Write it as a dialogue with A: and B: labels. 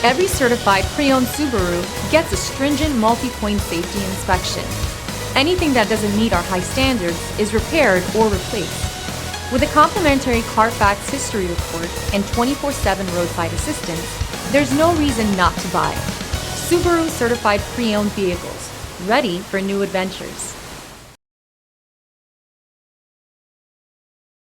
A: Every certified pre-owned Subaru gets a stringent multi-point safety inspection. Anything that doesn't meet our high standards is repaired or replaced. With a complimentary Carfax history report and 24/7 roadside assistance, there's no reason not to buy. Subaru certified pre-owned vehicles, ready for new adventures.